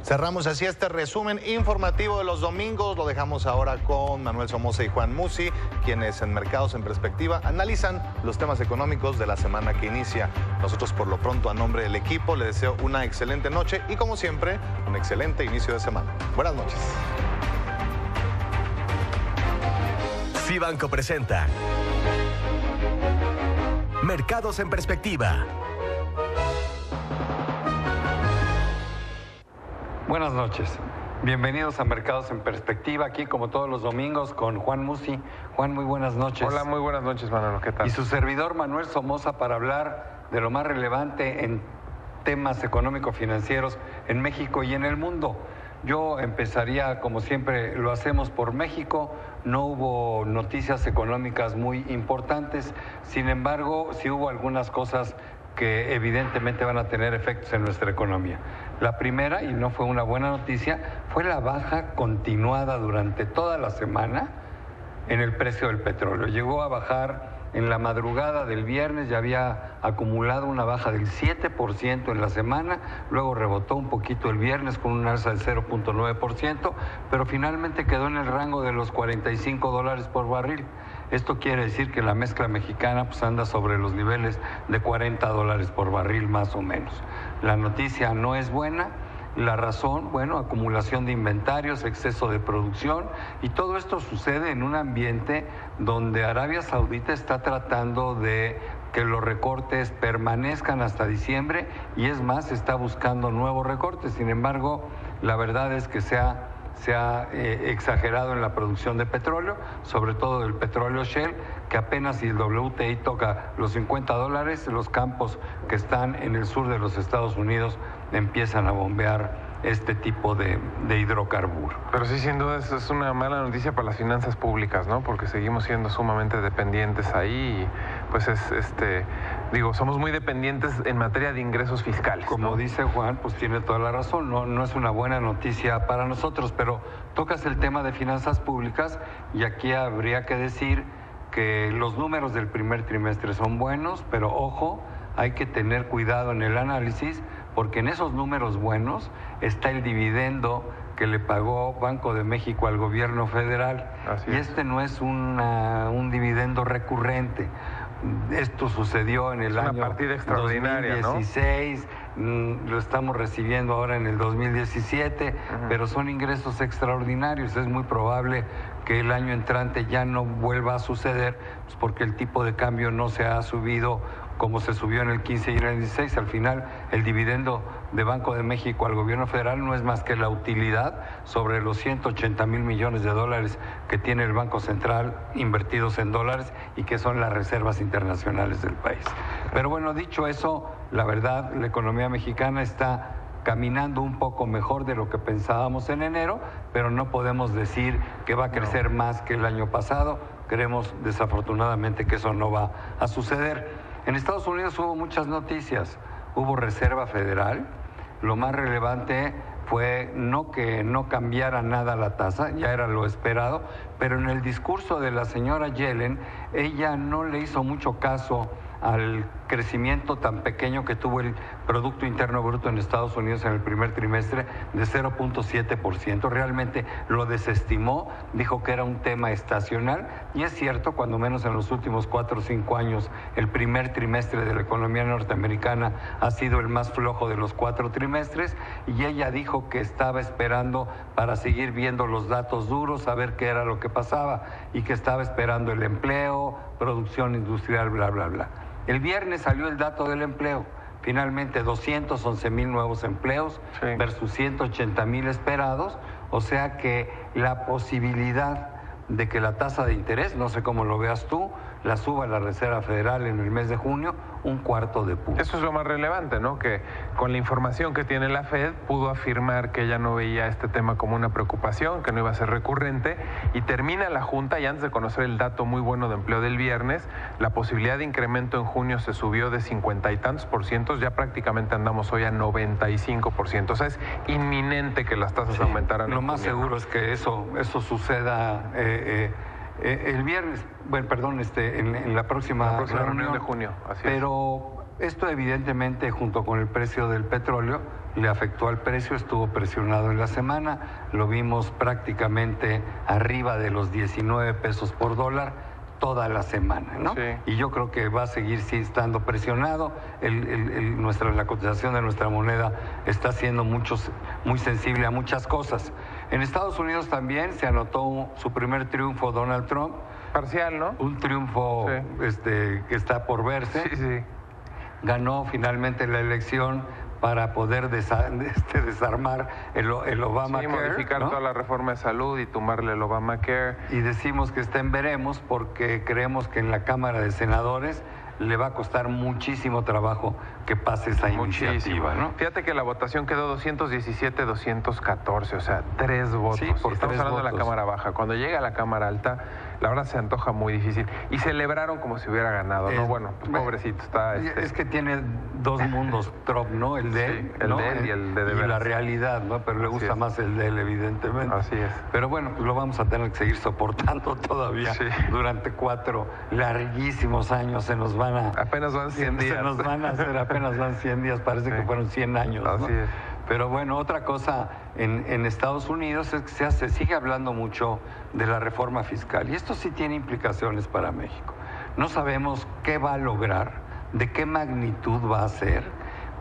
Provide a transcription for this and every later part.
Cerramos así este resumen informativo de los domingos. Lo dejamos ahora con Manuel Somoza y Juan Musi, quienes en Mercados en Perspectiva analizan los temas económicos de la semana que inicia. Nosotros, por lo pronto, a nombre del equipo, le deseo una excelente noche y, como siempre, un excelente inicio de semana. Buenas noches. Fibanco presenta Mercados en Perspectiva. Buenas noches, bienvenidos a Mercados en Perspectiva, aquí como todos los domingos con Juan Musi. Juan, muy buenas noches. Hola, muy buenas noches, Manolo, ¿qué tal? Y su servidor Manuel Somoza para hablar de lo más relevante en temas económico-financieros en México y en el mundo. Yo empezaría, como siempre lo hacemos, por México. No hubo noticias económicas muy importantes, sin embargo, sí hubo algunas cosas que evidentemente van a tener efectos en nuestra economía. La primera, y no fue una buena noticia, fue la baja continuada durante toda la semana en el precio del petróleo. Llegó a bajar en la madrugada del viernes, ya había acumulado una baja del 7% en la semana, luego rebotó un poquito el viernes con un alza del 0.9%, pero finalmente quedó en el rango de los $45 por barril. Esto quiere decir que la mezcla mexicana pues anda sobre los niveles de $40 por barril más o menos. La noticia no es buena. La razón, bueno, acumulación de inventarios, exceso de producción, y todo esto sucede en un ambiente donde Arabia Saudita está tratando de que los recortes permanezcan hasta diciembre y es más, está buscando nuevos recortes. Sin embargo, la verdad es que se ha exagerado en la producción de petróleo, sobre todo del petróleo Shell, que apenas si el WTI toca los $50, los campos que están en el sur de los Estados Unidos empiezan a bombear este tipo de hidrocarburo. Pero sí, sin duda, es una mala noticia para las finanzas públicas, ¿no? Porque seguimos siendo sumamente dependientes ahí y pues somos muy dependientes en materia de ingresos fiscales, ¿no? Como dice Juan, pues tiene toda la razón, no es una buena noticia para nosotros, pero tocas el tema de finanzas públicas y aquí habría que decir que los números del primer trimestre son buenos, pero ojo, hay que tener cuidado en el análisis porque en esos números buenos está el dividendo que le pagó Banco de México al gobierno federal. Así y es. este no es un dividendo recurrente. Esto sucedió en el año partida extraordinaria, 2016, ¿no? Lo estamos recibiendo ahora en el 2017, pero son ingresos extraordinarios. Es muy probable que el año entrante ya no vuelva a suceder, pues porque el tipo de cambio no se ha subido como se subió en el 15 y en el 16. Al final, el dividendo de Banco de México al gobierno federal no es más que la utilidad sobre los 180,000 millones de dólares que tiene el Banco Central invertidos en dólares y que son las reservas internacionales del país. Pero bueno, dicho eso, la verdad, la economía mexicana está caminando un poco mejor de lo que pensábamos en enero, pero no podemos decir que va a crecer más que el año pasado. Creemos desafortunadamente que eso no va a suceder. En Estados Unidos hubo muchas noticias. Hubo Reserva Federal. Lo más relevante fue no que no cambiara nada la tasa, ya era lo esperado, pero en el discurso de la señora Yellen, ella no le hizo mucho caso al crecimiento tan pequeño que tuvo el Producto Interno Bruto en Estados Unidos en el primer trimestre de 0.7%. Realmente lo desestimó, dijo que era un tema estacional y es cierto, cuando menos en los últimos 4 o 5 años, el primer trimestre de la economía norteamericana ha sido el más flojo de los 4 trimestres y ella dijo que estaba esperando para seguir viendo los datos duros, a ver qué era lo que pasaba y que estaba esperando el empleo, producción industrial, bla, bla, bla. El viernes salió el dato del empleo, finalmente 211,000 nuevos empleos versus 180,000 esperados, o sea que la posibilidad de que la tasa de interés, no sé cómo lo veas tú, la suba la Reserva Federal en el mes de junio, 1/4 de punto. Eso es lo más relevante, ¿no? Que con la información que tiene la Fed pudo afirmar que ella no veía este tema como una preocupación, que no iba a ser recurrente, y termina la Junta y antes de conocer el dato muy bueno de empleo del viernes, la posibilidad de incremento en junio se subió de 50 y tantos por ciento, ya prácticamente andamos hoy a 95%, o sea, es inminente que las tasas aumentaran. Lo más seguro es que eso suceda el viernes, bueno, perdón, en la próxima reunión de junio. Así pero esto evidentemente, junto con el precio del petróleo, le afectó al precio, estuvo presionado en la semana, lo vimos prácticamente arriba de los 19 pesos por dólar toda la semana, ¿no? Sí. Y yo creo que va a seguir sí, estando presionado. La cotización de nuestra moneda está siendo muy sensible a muchas cosas. En Estados Unidos también se anotó su primer triunfo Donald Trump. Parcial, ¿no? Un triunfo Sí. Que está por verse. Sí, sí. Ganó finalmente la elección para poder desarmar el Obamacare. Sí, modificar ¿no? toda la reforma de salud y tumbarle el Obamacare. Y decimos que está en veremos porque creemos que en la Cámara de Senadores le va a costar muchísimo trabajo que pase esa iniciativa, ¿no? Fíjate que la votación quedó 217-214, o sea, 3 votos. Sí, por Estamos 3 hablando de la votos. Cámara Baja. Cuando llega a la Cámara Alta, la verdad se antoja muy difícil. Y celebraron como si hubiera ganado, ¿no? Bueno, pues pobrecito, está... Es que tiene dos mundos Trump, ¿no? El de él, el ¿no? de él y el de y veras. la realidad, ¿no? Pero le Así gusta es. más el de él, evidentemente. Así es. Pero bueno, pues lo vamos a tener que seguir soportando todavía Sí. durante 4 larguísimos años. Se nos van a... Apenas van 100 días. Se nos van a hacer, apenas van 100 días, parece que Sí. fueron 100 años, ¿no? Así es. Pero bueno, otra cosa en Estados Unidos es que se sigue hablando mucho de la reforma fiscal y esto sí tiene implicaciones para México. No sabemos qué va a lograr, de qué magnitud va a ser,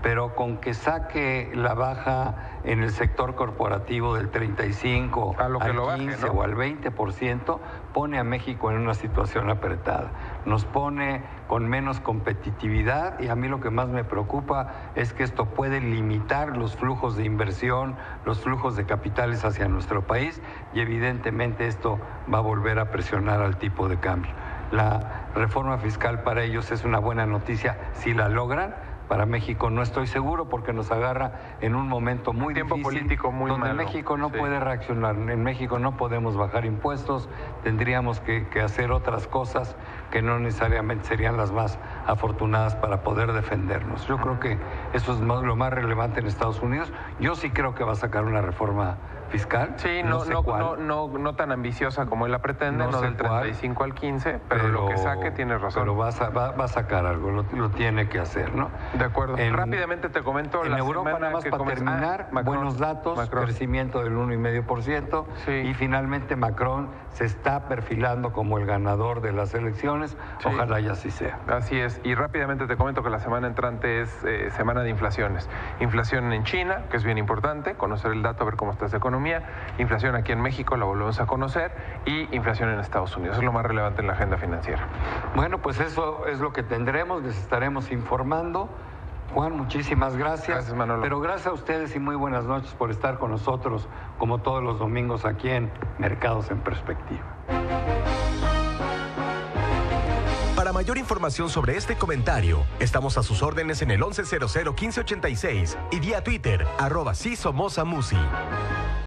pero con que saque la baja en el sector corporativo del 35 A lo que al lo baje, 15 ¿no? o al 20%, pone a México en una situación apretada. Nos pone con menos competitividad y a mí lo que más me preocupa es que esto puede limitar los flujos de inversión, los flujos de capitales hacia nuestro país y evidentemente esto va a volver a presionar al tipo de cambio. La reforma fiscal para ellos es una buena noticia si la logran. Para México no estoy seguro porque nos agarra en un momento muy Tiempo difícil político muy donde malo. México no Sí. puede reaccionar. En México no podemos bajar impuestos, tendríamos que hacer otras cosas que no necesariamente serían las más afortunadas para poder defendernos. Yo creo que eso es lo más relevante en Estados Unidos. Yo sí creo que va a sacar una reforma fiscal. Sí, sé cuál. no tan ambiciosa como él la pretende, No no sé del cuál, 35 al 15, pero lo que saque tiene razón. Pero va a sacar algo, lo tiene que hacer, ¿no? De acuerdo. Rápidamente te comento En la Europa, semana nada más que para comenzó. terminar, Macron. buenos datos, Macron. crecimiento del 1,5%. Sí. Y finalmente Macron se está perfilando como el ganador de las elecciones. Sí. Ojalá y así sea. Así es. Y rápidamente te comento que la semana entrante es semana de inflaciones. Inflación en China, que es bien importante, conocer el dato, ver cómo está esa economía. Inflación aquí en México, la volvemos a conocer. Y inflación en Estados Unidos. Eso es lo más relevante en la agenda financiera. Bueno, pues eso es lo que tendremos, les estaremos informando. Juan, muchísimas gracias. Gracias, Manolo. Pero gracias a ustedes y muy buenas noches por estar con nosotros, como todos los domingos aquí en Mercados en Perspectiva. Para mayor información sobre este comentario, estamos a sus órdenes en el 1100-1586 y vía Twitter, @SiSomosAmusi.